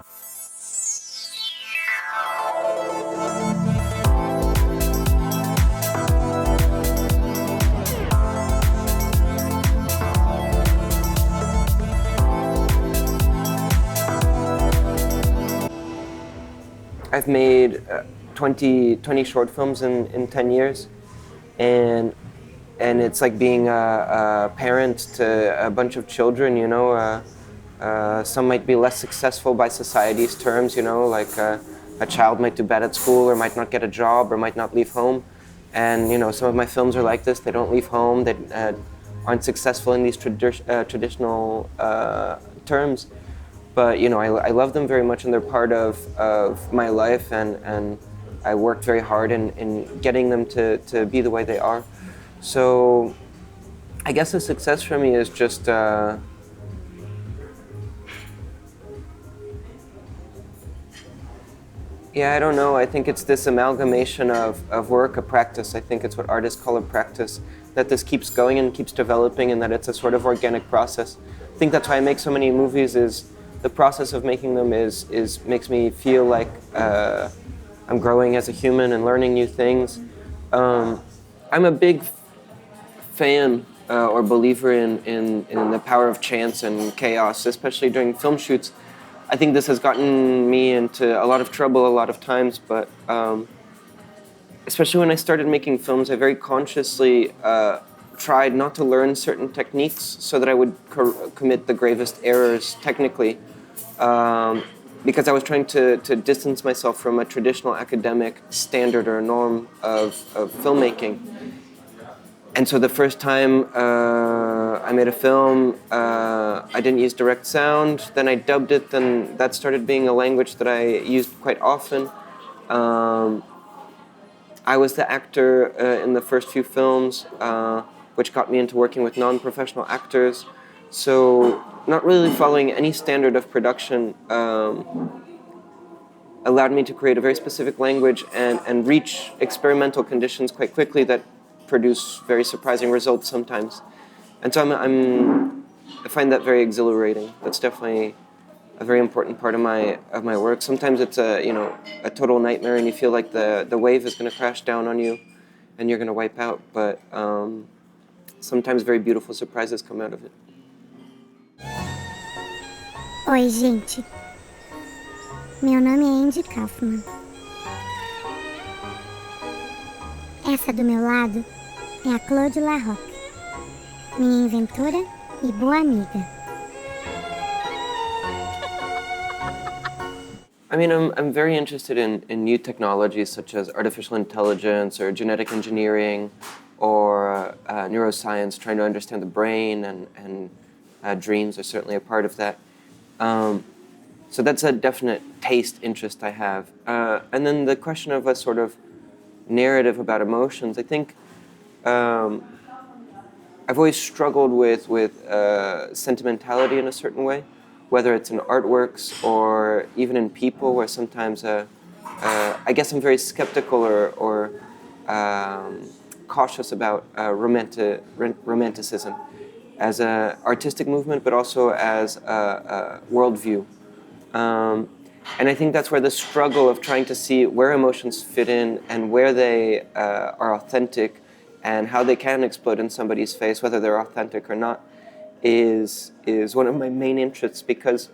I've made 20 short films in 10 years, and it's like being a parent to a bunch of children, you know. Some might be less successful by society's terms, you know, like a child might do bad at school or might not get a job or might not leave home. And, you know, some of my films are like this. They don't leave home, they aren't successful in these traditional terms. But, you know, I love them very much and they're part of my life, and I worked very hard in getting them to be the way they are. So I guess a success for me is just I don't know. I think it's this amalgamation of work, a practice. I think it's what artists call a practice, that this keeps going and keeps developing, and that it's a sort of organic process. I think that's why I make so many movies, is the process of making them makes me feel like I'm growing as a human and learning new things. I'm a big fan or believer in the power of chance and chaos, especially during film shoots. I think this has gotten me into a lot of trouble a lot of times, but especially when I started making films, I very consciously tried not to learn certain techniques so that I would commit the gravest errors technically, because I was trying to distance myself from a traditional academic standard or norm of filmmaking. And so the first time I made a film, I didn't use direct sound, then I dubbed it, then that started being a language that I used quite often. I was the actor in the first few films, which got me into working with non-professional actors. So not really following any standard of production allowed me to create a very specific language and reach experimental conditions quite quickly that produce very surprising results sometimes. And so I find that very exhilarating. That's definitely a very important part of my work. Sometimes it's a total nightmare and you feel like the wave is going to crash down on you and you're going to wipe out, but sometimes very beautiful surprises come out of it. Oi, gente. Meu nome é Andy Kaufman. Essa do meu lado é a Claude Larroque, minha inventora e boa amiga. I mean, I'm very interested in new technologies such as artificial intelligence or genetic engineering or neuroscience, trying to understand the brain, and dreams are certainly a part of that. So that's a definite taste interest I have. And then the question of a sort of narrative about emotions, I think I've always struggled with sentimentality in a certain way, whether it's in artworks or even in people, where sometimes I guess I'm very skeptical or cautious about romanticism as an artistic movement, but also as a worldview. And I think that's where the struggle of trying to see where emotions fit in and where they are authentic and how they can explode in somebody's face, whether they're authentic or not, is one of my main interests. Because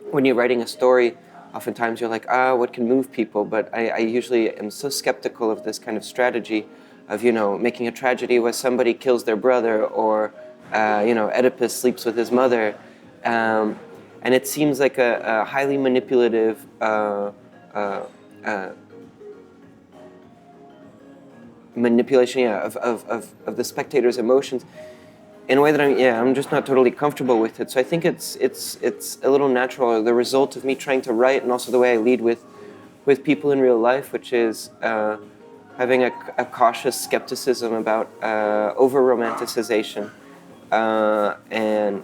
when you're writing a story, oftentimes you're like, what can move people? But I usually am so skeptical of this kind of strategy of, making a tragedy where somebody kills their brother or, Oedipus sleeps with his mother. And it seems like a highly manipulative manipulation of the spectator's emotions in a way that I'm just not totally comfortable with it. So I think it's a little natural, the result of me trying to write and also the way I lead with people in real life, which is having a cautious skepticism about over-romanticization and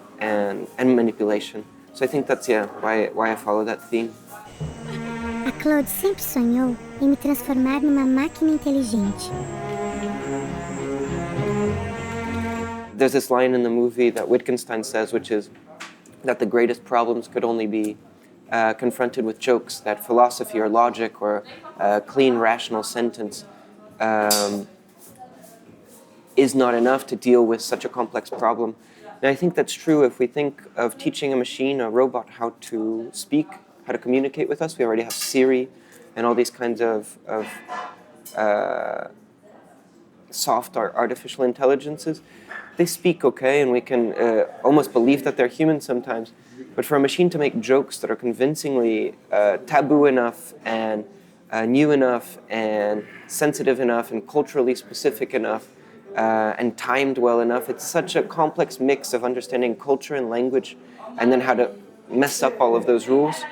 manipulation. So I think that's why I follow that theme. A Claude sempre sonhou em me transformar numa máquina inteligente. There's this line in the movie that Wittgenstein says, which is that the greatest problems could only be confronted with jokes, that philosophy or logic or a clean, rational sentence is not enough to deal with such a complex problem. And I think that's true if we think of teaching a machine, a robot, how to speak, how to communicate with us. We already have Siri and all these kinds of soft or artificial intelligences. They speak okay, and we can almost believe that they're human sometimes. But for a machine to make jokes that are convincingly taboo enough and new enough and sensitive enough and culturally specific enough and timed well enough, it's such a complex mix of understanding culture and language and then how to mess up all of those rules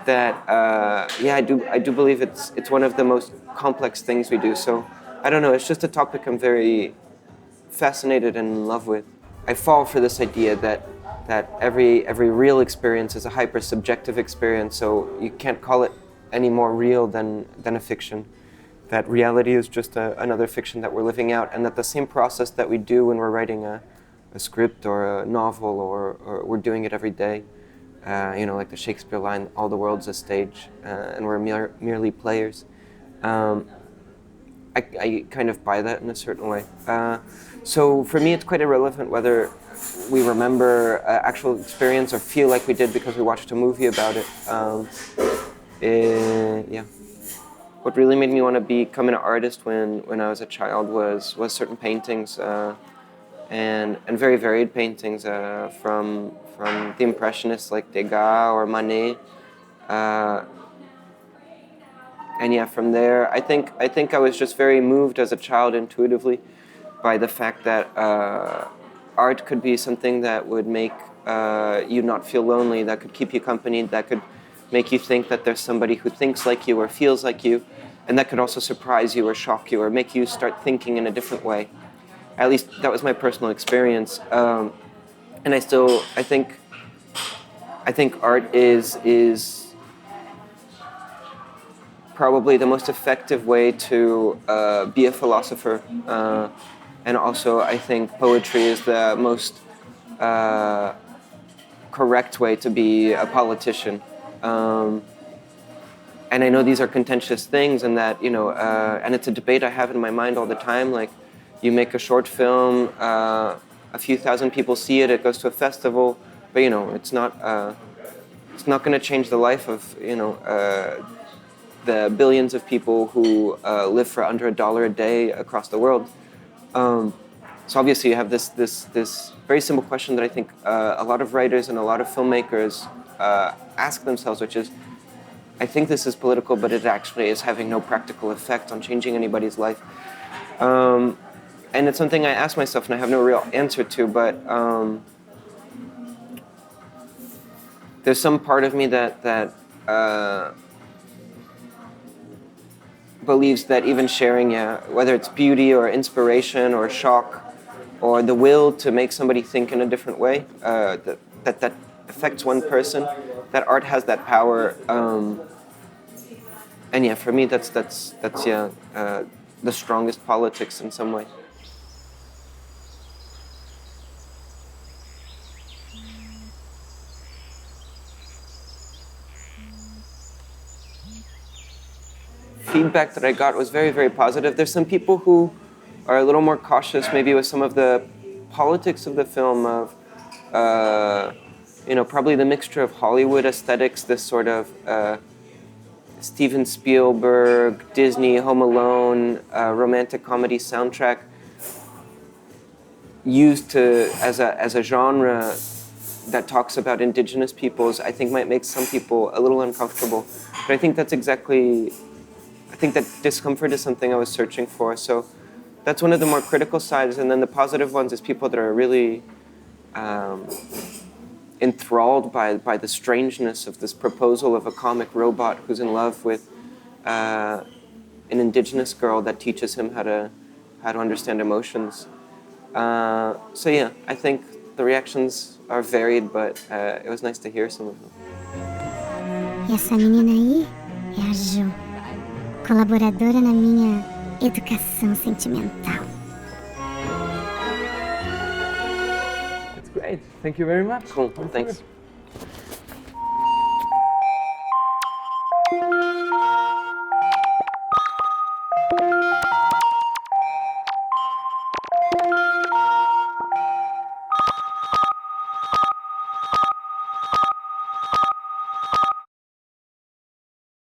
that, I do believe it's one of the most complex things we do. So I don't know, it's just a topic I'm very fascinated and in love with. I fall for this idea that every real experience is a hyper-subjective experience, so you can't call it any more real than a fiction. That reality is just another fiction that we're living out, and that the same process that we do when we're writing a script or a novel or we're doing it every day, like the Shakespeare line, all the world's a stage, and we're merely players. I kind of buy that in a certain way. So for me, it's quite irrelevant whether we remember actual experience or feel like we did because we watched a movie about it. What really made me want to become an artist when I was a child was certain paintings and very varied paintings from the Impressionists like Degas or Manet. From there, I think I was just very moved as a child intuitively by the fact that art could be something that would make you not feel lonely, that could keep you company, that could make you think that there's somebody who thinks like you or feels like you, and that could also surprise you or shock you or make you start thinking in a different way. At least that was my personal experience, and I think art is probably the most effective way to be a philosopher, and also I think poetry is the most correct way to be a politician. And I know these are contentious things, and that and it's a debate I have in my mind all the time. Like, you make a short film, a few thousand people see it, it goes to a festival, but it's not going to change the life of the billions of people who live for under $1 a day across the world. So obviously you have this very simple question that I think a lot of writers and a lot of filmmakers ask themselves, which is, I think this is political, but it actually is having no practical effect on changing anybody's life. And it's something I ask myself and I have no real answer to, but there's some part of me that believes that even sharing, whether it's beauty or inspiration or shock or the will to make somebody think in a different way, that affects one person, that art has that power. And for me, that's the strongest politics in some way. Feedback that I got was very, very positive. There's some people who are a little more cautious, maybe with some of the politics of the film, of probably the mixture of Hollywood aesthetics, this sort of Steven Spielberg, Disney, Home Alone, romantic comedy soundtrack used as a genre that talks about indigenous peoples, I think might make some people a little uncomfortable. But I think that discomfort is something I was searching for. So that's one of the more critical sides. And then the positive ones is people that are really enthralled by the strangeness of this proposal of a comic robot who's in love with an indigenous girl that teaches him how to understand emotions. I think the reactions are varied, but it was nice to hear some of them. E essa menina aí é a Jo, colaboradora na minha educação sentimental. That's great. Thank you very much. Cool, thanks.